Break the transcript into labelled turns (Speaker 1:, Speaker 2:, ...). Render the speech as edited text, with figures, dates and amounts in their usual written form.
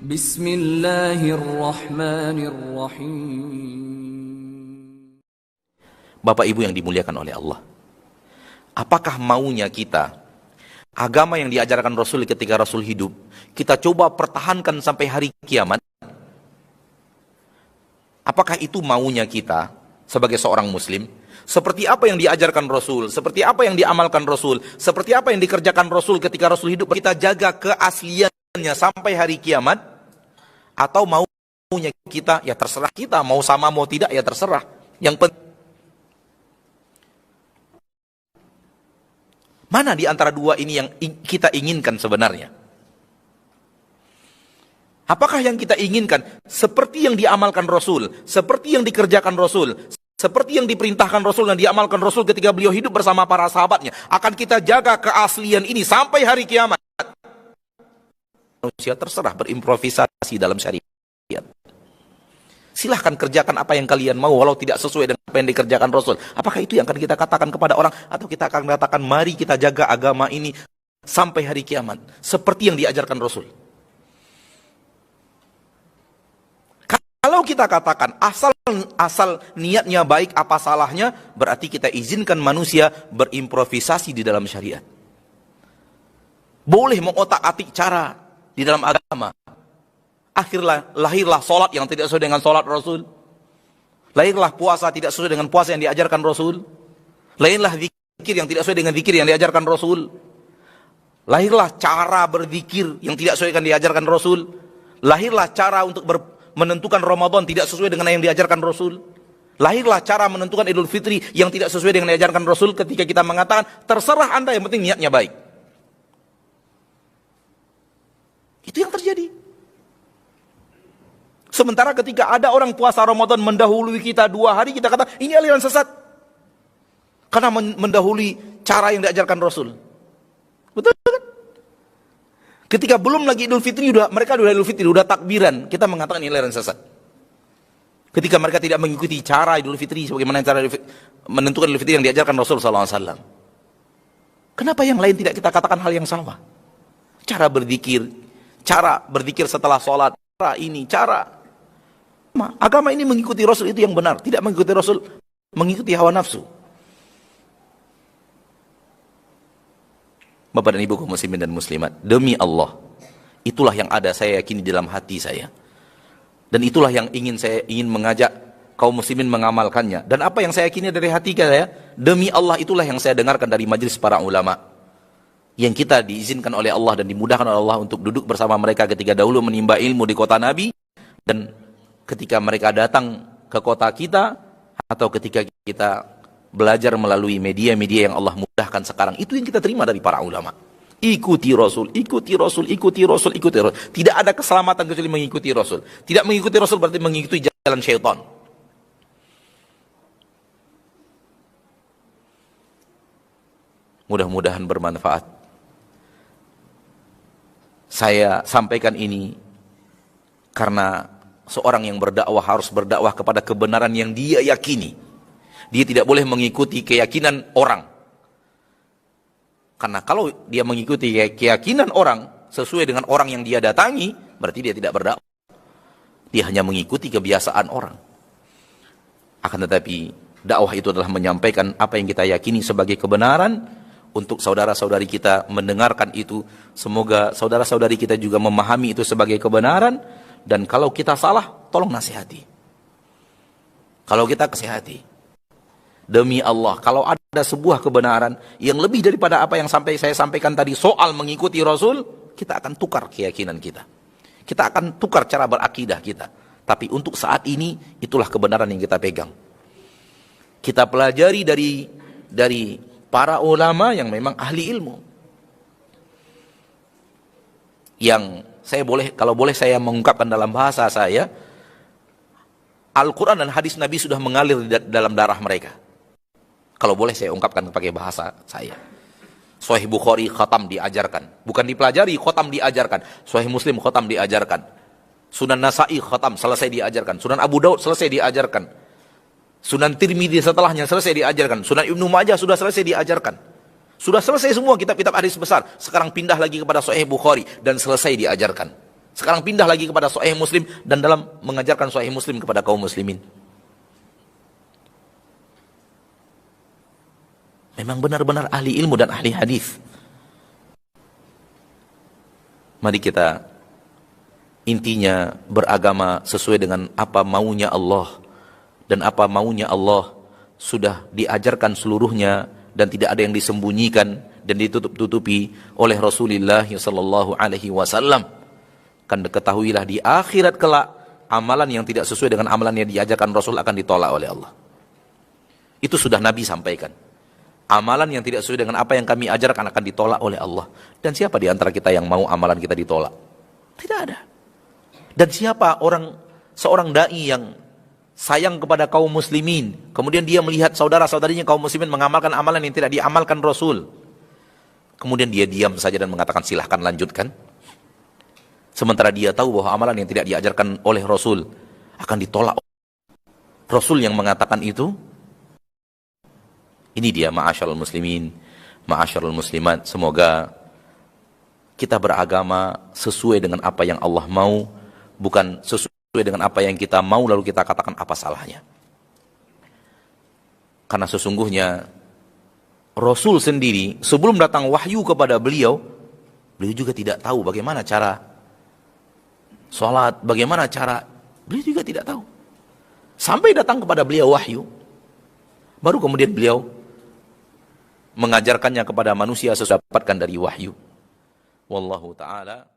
Speaker 1: Bismillahirrahmanirrahim.
Speaker 2: Bapak Ibu yang dimuliakan oleh Allah, apakah maunya kita agama yang diajarkan Rasul ketika Rasul hidup kita coba pertahankan sampai hari kiamat? Apakah itu maunya kita sebagai seorang muslim? Seperti apa yang diajarkan Rasul, seperti apa yang diamalkan Rasul, seperti apa yang dikerjakan Rasul ketika Rasul hidup, kita jaga keasliannya sampai hari kiamat? Atau maunya kita, ya terserah kita, mau sama mau tidak ya terserah. Yang penting, mana di antara dua ini yang kita inginkan sebenarnya? Apakah yang kita inginkan seperti yang diamalkan Rasul, seperti yang dikerjakan Rasul, seperti yang diperintahkan Rasul dan diamalkan Rasul ketika beliau hidup bersama para sahabatnya? Akan kita jaga keaslian ini sampai hari kiamat? Manusia terserah berimprovisasi dalam syariat. Silahkan kerjakan apa yang kalian mau walau tidak sesuai dengan apa yang dikerjakan Rasul. Apakah itu yang akan kita katakan kepada orang? Atau kita akan katakan mari kita jaga agama ini sampai hari kiamat seperti yang diajarkan Rasul? Kalau kita katakan asal niatnya baik, apa salahnya? Berarti kita izinkan manusia berimprovisasi di dalam syariat. Boleh mengotak-atik cara di dalam agama. Akhirnya lahirlah solat yang tidak sesuai dengan solat Rasul. Lahirlah puasa tidak sesuai dengan puasa yang diajarkan Rasul. Lahirlah zikir yang tidak sesuai dengan zikir yang diajarkan Rasul. Lahirlah cara berzikir yang tidak sesuai dengan diajarkan Rasul. Lahirlah cara untuk menentukan Ramadan tidak sesuai dengan yang diajarkan Rasul. Lahirlah cara menentukan Idul Fitri yang tidak sesuai dengan yang diajarkan Rasul ketika kita mengatakan terserah Anda, yang penting niatnya baik. Itu yang terjadi. Sementara ketika ada orang puasa Ramadan mendahului kita 2 hari, kita kata ini aliran sesat. Karena mendahului cara yang diajarkan Rasul. Betul kan? Ketika belum lagi Idul Fitri, mereka sudah Idul Fitri, sudah takbiran, kita mengatakan ini aliran sesat. Ketika mereka tidak mengikuti cara Idul Fitri, sebagaimana cara menentukan Idul Fitri yang diajarkan Rasul SAW. Kenapa yang lain tidak kita katakan hal yang sama? Cara berzikir setelah sholat, cara ini, cara agama ini mengikuti Rasul itu yang benar, tidak mengikuti Rasul, mengikuti hawa nafsu. Bapak dan Ibu kaum muslimin dan muslimat, demi Allah, itulah yang ada saya yakini dalam hati saya. Dan itulah yang saya ingin mengajak kaum muslimin mengamalkannya. Dan apa yang saya yakini dari hati saya, demi Allah itulah yang saya dengarkan dari majelis para ulama. Yang kita diizinkan oleh Allah dan dimudahkan oleh Allah untuk duduk bersama mereka ketika dahulu menimba ilmu di kota Nabi. Dan ketika mereka datang ke kota kita, atau ketika kita belajar melalui media-media yang Allah mudahkan sekarang, itu yang kita terima dari para ulama. Ikuti Rasul, ikuti Rasul, ikuti Rasul, ikuti Rasul. Tidak ada keselamatan kecuali mengikuti Rasul. Tidak mengikuti Rasul berarti mengikuti jalan syaitan. Mudah-mudahan bermanfaat. Saya sampaikan ini karena seorang yang berdakwah harus berdakwah kepada kebenaran yang dia yakini. Dia tidak boleh mengikuti keyakinan orang. Karena kalau dia mengikuti keyakinan orang sesuai dengan orang yang dia datangi, berarti dia tidak berdakwah. Dia hanya mengikuti kebiasaan orang. Akan tetapi dakwah itu adalah menyampaikan apa yang kita yakini sebagai kebenaran. Untuk saudara-saudari kita mendengarkan itu, semoga saudara-saudari kita juga memahami itu sebagai kebenaran. Dan kalau kita salah, tolong nasihati. Kalau kita kesehati, demi Allah, kalau ada sebuah kebenaran yang lebih daripada apa yang saya sampaikan tadi soal mengikuti Rasul, kita akan tukar keyakinan kita. Kita akan tukar cara berakidah kita. Tapi untuk saat ini, itulah kebenaran yang kita pegang. Kita pelajari dari para ulama yang memang ahli ilmu. Yang kalau boleh saya mengungkapkan dalam bahasa saya, Al-Quran dan hadis Nabi sudah mengalir di dalam darah mereka. Kalau boleh saya ungkapkan pakai bahasa saya. Sahih Bukhari khatam diajarkan. Bukan dipelajari, khatam diajarkan. Sahih Muslim khatam diajarkan. Sunan Nasa'i khatam, selesai diajarkan. Sunan Abu Daud selesai diajarkan. Sunan Tirmidzi setelahnya selesai diajarkan. Sunan Ibnu Majah sudah selesai diajarkan. Sudah selesai semua kitab-kitab hadis besar. Sekarang pindah lagi kepada Sahih Bukhari dan selesai diajarkan. Sekarang pindah lagi kepada Sahih Muslim dan dalam mengajarkan Sahih Muslim kepada kaum muslimin. Memang benar-benar ahli ilmu dan ahli hadis. Mari kita intinya beragama sesuai dengan apa maunya Allah, dan apa maunya Allah sudah diajarkan seluruhnya dan tidak ada yang disembunyikan dan ditutup-tutupi oleh Rasulullah sallallahu alaihi wasallam. Kan ketahuilah di akhirat kelak amalan yang tidak sesuai dengan amalan yang diajarkan Rasul akan ditolak oleh Allah. Itu sudah Nabi sampaikan. Amalan yang tidak sesuai dengan apa yang kami ajarkan akan ditolak oleh Allah. Dan siapa di antara kita yang mau amalan kita ditolak? Tidak ada. Dan siapa seorang dai yang sayang kepada kaum muslimin, kemudian dia melihat saudara-saudarinya kaum muslimin mengamalkan amalan yang tidak diamalkan Rasul, kemudian dia diam saja dan mengatakan silahkan lanjutkan, sementara dia tahu bahwa amalan yang tidak diajarkan oleh Rasul akan ditolak. Rasul yang mengatakan itu. Ini dia ma'asyarul muslimin, ma'asyarul muslimat. Semoga kita beragama sesuai dengan apa yang Allah mau, bukan sesuai dengan apa yang kita mau lalu kita katakan apa salahnya. Karena sesungguhnya Rasul sendiri sebelum datang wahyu kepada beliau juga tidak tahu bagaimana cara sholat, bagaimana cara, beliau juga tidak tahu. Sampai datang kepada beliau wahyu, baru kemudian beliau mengajarkannya kepada manusia sesuai dapatkan dari wahyu. Wallahu ta'ala